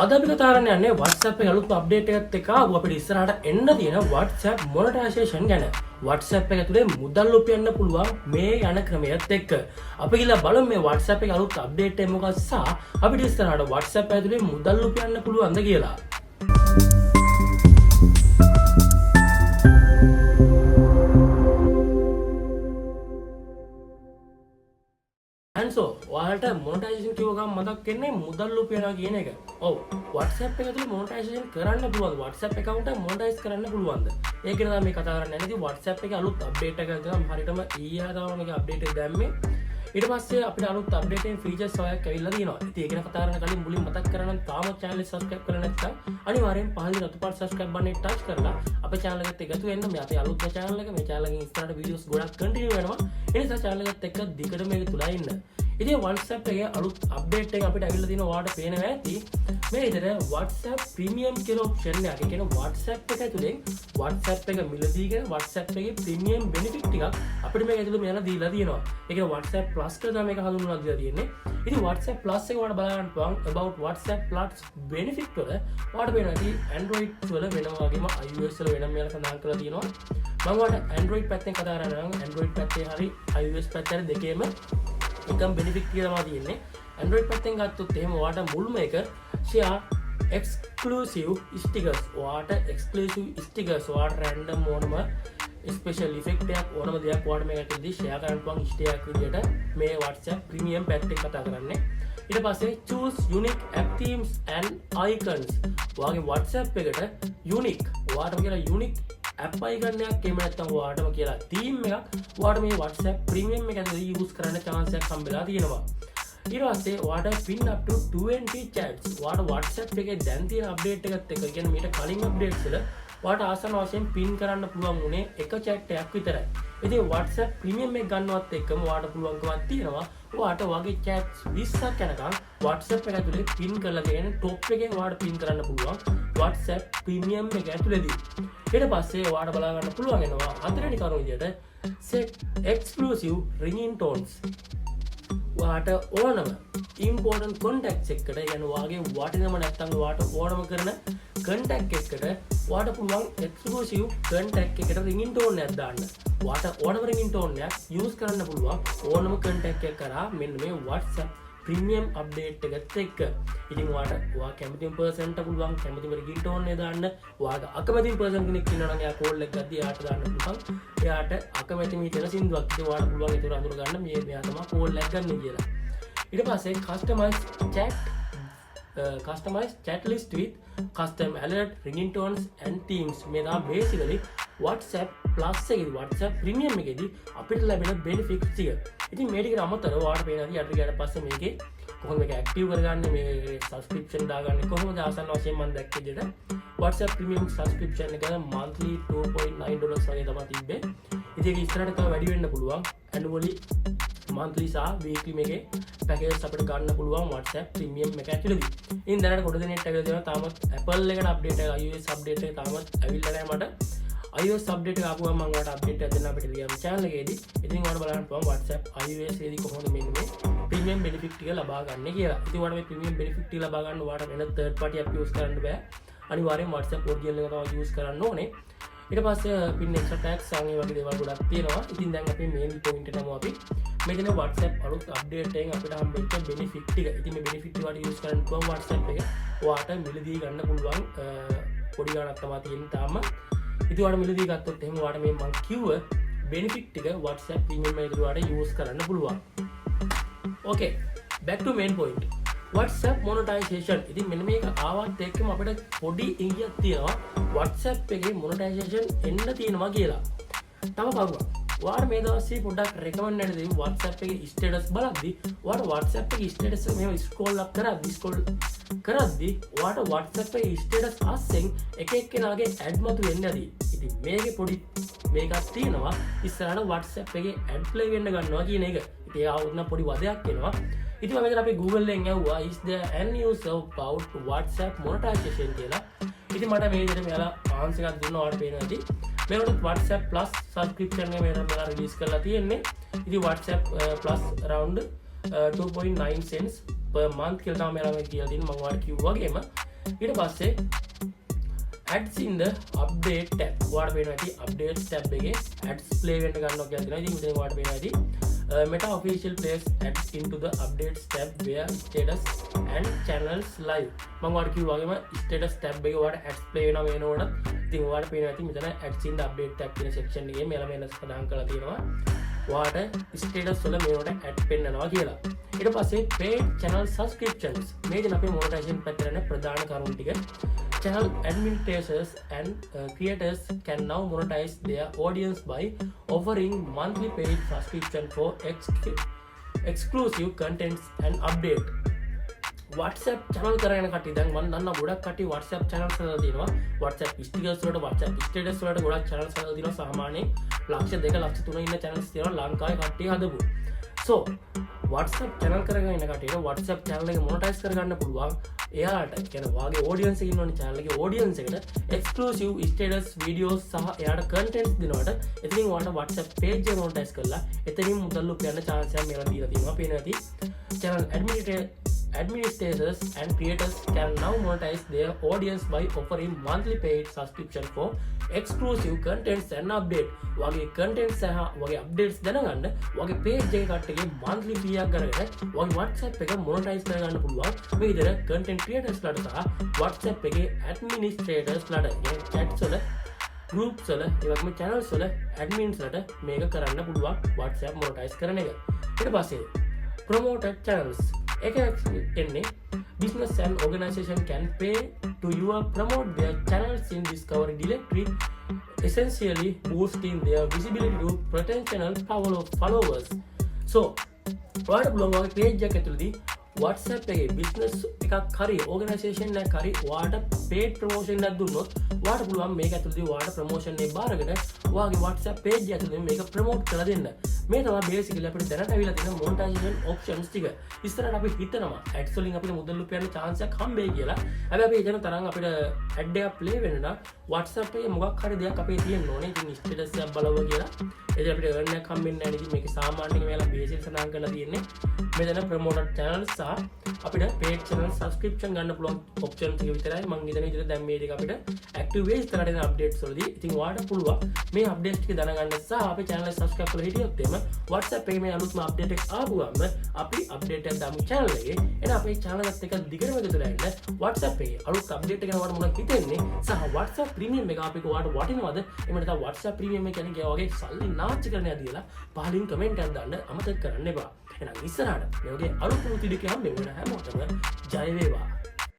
අද අපි කතා කරන්න යන්නේ WhatsApp එකේ අලුත් අප්ඩේට් එකත් එක්ක අපිට ඉස්සරහට එන්න තියෙන WhatsApp මොනටයිසේෂන් ගැන. WhatsApp එක ඇතුලේ මුදල් උපයන්න පුළුවන් මේ යන ක්‍රමයත් එක්ක. අපි ගිහලා බලමු මේ WhatsApp එකේ අලුත් අප්ඩේට් එක මොකක්ද සහ අපිට ඉස්සරහට WhatsApp ඇතුලේ මුදල් උපයන්න පුළුවන්ද කියලා. So, ඔයාලට මොනටයිසේෂන් කිව්ව ගමන් මතක් වෙන්නේ මුදල් උපයනවා කියන එක. ඔව්. WhatsApp එක ඇතුලේ මොනටයිසේෂන් කරන්න පුළුවන්. WhatsApp account එක මොනටයිස් කරන්න පුළුවන්ද? ඒක ගැන තමයි මේ කතා කරන්න යන්නේ. ඉතින් WhatsApp එකේ අලුත් අප්ඩේට් එකක් ගත්තාම හරියටම ඊයේ තමයි මේක අප්ඩේට් එක දැම්මේ. ඊට පස්සේ අපිට අලුත් අප්ඩේට් එකේ ෆීචර්ස් වගේක් ඇවිල්ලා තියෙනවා. ඉතින් ඒක ගැන කතා කරන්න කලින් මුලින් මතක් කරගන්න තාම channel එක subscribe කරලා නැත්නම් අනිවාර්යෙන් පහළින් රතු පාට subscribe button එක touch කරලා අපේ channel එකත් එකතු වෙන්න. මේ අපේ අලුත් channel එක මේ channel එකෙන් ඉස්සරහට videos ගොඩක් continue වෙනවා. ඒ නිසා channel එකත් එක්ක දිගට මේක තුලා ඉන්න. ඉතින් WhatsApp එකේ අලුත් අප්ඩේට් එක අපිට ඇවිල්ලා තියෙනවා. ඔයාලට පේනවා ඇති මේ විදිහට WhatsApp Premium කියලා ඔප්ෂන් එකක්. ඒ කියන්නේ WhatsApp එක ඇතුලේ WhatsApp එක මිලදීගෙන WhatsApp එකේ ප්‍රීමියම් බෙනිෆිට් ටිකක් අපිට මේක ඇතුලේ මෙයාලා දීලා තියෙනවා. ඒ කියන්නේ WhatsApp Plus කියලා තමයි මේක හඳුන්වලා දීලා තියෙන්නේ. ඉතින් WhatsApp Plus එක ඔයාලට බලන්න පුළුවන් about WhatsApp Plus benefit වල ඔයාලට පේනවා ඇති Android වල වෙනවා වගේම iOS වල වෙනම මෙයාලා සඳහන් කරලා තියෙනවා. මම ඔයාලට Android පැත්තෙන් කතා කරනවා නම් Android පැත්තේ හරි iOS පැත්තේ දෙකේම එකම බෙනිෆිට් කියලා තමයි තියෙන්නේ. Android පැත්තෙන් ගත්තොත් එහෙම ඔයාලට මුල්ම එක share exclusive stickers. ඔයාලට exclusive stickers ඔයාලට random ඕනම special effect එකක් ඕනම දෙයක් ඔයාලට මේකෙදී share කරන්න පුළුවන් sticker විදියට මේ WhatsApp premium පැත්තෙන් කතා කරන්නේ. ඊට පස්සේ choose unique app themes and icons. ඔයාගේ WhatsApp එකට unique ඔයාලට කියලා unique app icon එකක් එහෙම නැත්නම් ඔයාලටම කියලා theme එකක් ඔයාලට මේ WhatsApp premium එක ඇතුලේ use කරන්න chance එකක් හම්බෙලා තියෙනවා. ඊට පස්සේ ඔයාලට pin up to 20 chats. ඔයාලට WhatsApp එකේ දැන් තියෙන update එකත් එක්ක කියන්නේ මීට කලින් updates වල ඔයාලට ආසන්න වශයෙන් pin කරන්න පුළුවන් උනේ එක chat එකක් විතරයි. ඉතින් WhatsApp premium එක ගන්නවත් එක්කම ඔයාලට පුළුවන්කමක් තියෙනවා ඔයාලට වගේ chats 20ක් යනකම් WhatsApp එක ඇතුලේ pin කරලා තියෙන top එකේ ඔයාලට pin කරන්න පුළුවන් WhatsApp premium එක ඇතුලේදී. ඊට පස්සේ ඔයාලට බලා ගන්න පුළුවන් වෙනවා හතරවෙනි කරුණ විදියට set exclusive ringing tones. ඔයාලට ඕනම important contacts එකට يعني ඔයාගේ වටිනම නැත්නම් ඔයාලට ඕනම කරන contact එකකට ඔයාලට පුළුවන් exclusive contact එකට ringing tone එකක් දාන්න. ඔයාලට ඕනම ringing tone එකක් use කරන්න පුළුවන් ඕනම contact එකක් කරා මෙන්න මේ WhatsApp premium update එකත් එක්ක. ඉතින් ඔයා කැමතිම person ට පුළුවන් කැමතිම ringing tone එක දාන්න. ඔයාගේ අකමැතිම person කෙනෙක් ඉන්නවා නම් එයා call එක ගද්දී එයාට දාන්න පුළුවන්. එයාට අකමැතිම හිතන සින්දුවක් ඉතින් ඔයාලට පුළුවන් ඒක අඳුර ගන්න මෙයා තමයි call එක ගන්න කියලා. ඊට පස්සේ customize chat list with custom alert ringing tones and themes. මේ තමයි basically WhatsApp Plus එකේදී WhatsApp Premium එකේදී අපිට ලැබෙන benefits ටික. ඉතින් මේ ටිකට අමතරව ඔයාලට පේනවා යට ගියාට පස්සේ මේකේ කොහොමද මේක ඇක්ටිව් කරගන්නේ මේ subscription දාගන්නේ කොහොමද ආසන්න වශයෙන් මම දැක්ක විදිහට WhatsApp Premium subscription එක monthly $2.9 වගේ තමයි තිබ්බේ. ඉතින් ඒක ඉස්සරහට තව වැඩි වෙන්න පුළුවන්. annually monthly සහ weekly මේකේ packages අපිට ගන්න පුළුවන් WhatsApp Premium එක ඇතුළේදී. ඉතින් දැනට කොට දෙනෙක් ඇවිල්ලා තියෙනවා තාමත් Apple එකට update එක iOS update එක තාමත් ඇවිල්ලා නැහැ මට. iOS update එක ආපුවම මම ඔයාලට update එකක් දෙන්න අපිට ලියන channel එකේදී. ඉතින් ඔයාලට බලන්න පුළුවන් WhatsApp iOS එකේදී කොහොමද මෙන්න මේ premium benefit ටික ලබා ගන්න කියලා. ඉතින් ඔයාලට මේ premium benefit ටික ලබා ගන්න ඔයාලට වෙන third party app use කරන්න බෑ. අනිවාර්යෙන් WhatsApp original එක තමයි use කරන්න ඕනේ. ඊට පස්සේ pin extra tags සංගේ වගේ දේවල් ගොඩක් තියෙනවා. ඉතින් දැන් අපි main point එකට යමු අපි. මේ දින WhatsApp අලුත් update එකෙන් අපිට හම්බෙච්ච benefit ටික. ඉතින් මේ benefit ටික වලට use කරන්න පුළුවන් WhatsApp එක. ඔයාලට මිලදී ගන්න පුළුවන් පොඩි ගාණක් තමයි තියෙන්නේ තාම. ඉතින් ඔයාලට මිලදී ගත්තොත් එහෙම ඔයාලට මේ මම කිව්ව benefit ටික WhatsApp premium එකේදී ඔයාලට use කරන්න පුළුවන්. Okay, back to main point. WhatsApp monetization. ඉතින් මෙන්න මේක ආවත් එක්කම අපිට පොඩි ඉඟියක් තියෙනවා WhatsApp එකේ monetization එන්න තියෙනවා කියලා. තව කරුණක්. ඔයාලා මේ දවස්වල පොඩ්ඩක් recommend කරන දේ WhatsApp එකේ status බලද්දි ඔයාලා WhatsApp එකේ status එක මෙහෙම scroll up කරද්දි ඔයාලට WhatsApp එකේ status අස්සෙන් එක එක්කෙනාගේ ad මතු වෙන්න ඇති. ඉතින් මේකේ පොඩි මේකක් තියෙනවා ඉස්සරහට WhatsApp එකේ ad play වෙන්න ගන්නවා කියන එක. ඉතින් ඒක ආවොත් නම් පොඩි වදයක් එනවා. ඉතින් මම මෙතන අපි Google එකෙන් ඇහුවා is there any news about WhatsApp monetization කියලා. ඉතින් මට මේ විදිහට මෙයාලා answer එකක් දුන්නා ඔයාලට පේනවා ඇති. මේකට WhatsApp Plus subscription එක මෙයාලා release කරලා තියෙන්නේ. ඉතින් WhatsApp Plus around 2.9 cents per month කියලා තමයි මෙයාලා මේ කියලා දෙන්නේ. මම ඔයාලට කිව්වා වගේම ඊට පස්සේ ads in the update tab. ඔයාලට පේනවා ඇති updates tab එකේ ads play වෙන්න ගන්නවා කියලා තියෙනවා. ඉතින් මෙතන ඔයාලට පේනවා ඇති Meta official plays ads into the updates tab where status and channels live. මම ඔයාලට කිව්වා වගේම status tab එකේ ඔයාලට ads play වෙනවා වෙනකොට ඉතින් ඔයාලට පේනවා ඇති මෙතන ads in the update tab කියන section එකේ මෙලම එන සඳහන් කරලා තියෙනවා. ඔයාලට status වල මේවට ad පෙන්නනවා කියලා. ඊට පස්සේ paid channel subscriptions. මේ දෙන අපේ monetization පැත්තට යන ප්‍රධාන කරුණු ටික. Channel administrators and creators can now monetize their audience by offering monthly paid subscription for exclusive contents and update. WhatsApp channel කරගෙන කට්ටිය දැන් මම දන්නා ගොඩක් කට්ටිය WhatsApp channels වල තියෙනවා. WhatsApp stickers වලට WhatsApp status වලට ගොඩක් channels වල තියෙනවා. සාමාන්‍යයෙන් ලක්ෂ 2 ලක්ෂ 3 ඉන්න channels තියෙනවා ලංකාවේ කට්ටිය හදපු. So WhatsApp channel කරගෙන ඉන්න කට්ටියට WhatsApp channel එක monetize කරගන්න පුළුවන්. එයාට කියන්නේ වාගේ audience එක ඉන්නවනේ channel එකේ audience එකට exclusive status videos සහ එයාට contents දෙනවට එතනින් ඔයාලට WhatsApp page එක monetize කරලා එතනින් මුදල් උපයන්න chance එකක් මේවා දීලා තියෙනවා. පේනවා ඇති channel administrators and creators can now monetize their audience by offering monthly paid subscription for exclusive contents and update. වගේ contents සහ වගේ updates දැනගන්න වගේ page එක කට්ටියගේ monthly fee එකක් ගන්නගෙන වගේ WhatsApp එක monetize කරගන්න පුළුවන්. මේ විදිහට content creators ලට සහ WhatsApp එකේ administrators ලට කියන්නේ chats වල groups වල ඒ වගේම channels වල admins ලට මේක කරන්න පුළුවන් WhatsApp monetize කරන එක. ඊට පස්සේ promoted channels business and organization can pay to promote their channels in Discovery directory, essentially boosting their visibility to potential followers. So what blog page එක ඇතුළේදී WhatsApp එකේ business එකක් හරි organization එකක් හරි ඔයාලට paid promotion එකක් දුන්නොත් ඔයාලට පුළුවන් මේක ඇතුළේදී ඔයාලට promotion එක බාරගෙන ඔයාගේ WhatsApp page එක ඇතුළේ මේක promote කරලා දෙන්න. මේ තමයි basically අපිට දැනට අවිලා තියෙන monetization options ටික. ඉස්සරහට අපි හිතනවා ads වලින් අපිට මුදල් උපයන්න chance එකක් හම්බෙයි කියලා. හැබැයි අපි හිතන තරම් අපිට ad එකක් play වෙන්න නම් WhatsApp එකේ මොකක් හරි දෙයක් අපේ තියෙන්න ඕනේ. ඉතින් status එකක් බලව කියලා. එතන අපිට earn එකක් හම්බෙන්නේ නැහැ නේද? මේක සාමාන්‍යයෙන් මේලා basic සඳහන් කරලා තියෙන්නේ. මෙතන promoted channels සහ අපිට paid channel subscription ගන්න පුළුවන් options ටික විතරයි. මම හිතන විදිහට දැන් මේ ටික අපිට active වෙයි ඉස්සරහට එන updates වලදී. ඉතින් ඔයාලට පුළුවන් මේ updates ටික දැනගන්න සහ අපේ channel එක subscribe කරලා හිටියොත් එම WhatsApp එකේ මේ අලුත්ම update එක ආවම අපි update එකක් දාමු channel එකේ. එහෙනම් අපේ channel එකත් එක්ක දිගටම එකතු වෙලා ඉන්න. WhatsApp එකේ අලුත් update එක ගැන මොනවද හිතෙන්නේ සහ WhatsApp premium එක අපිට ඔයාලට වටිනවද? එහෙම නැත්නම් WhatsApp premium එක කියන්නේ වගේ සල්ලි නාස්ති කරන්න යදීලා පහලින් comment එකක් දාන්න අමතක කරන්න එපා. එහෙනම් ඉස්සරහට මේ වගේ අලුත් ටිකක් හම්බෙන්න හැමෝටම ජය වේවා.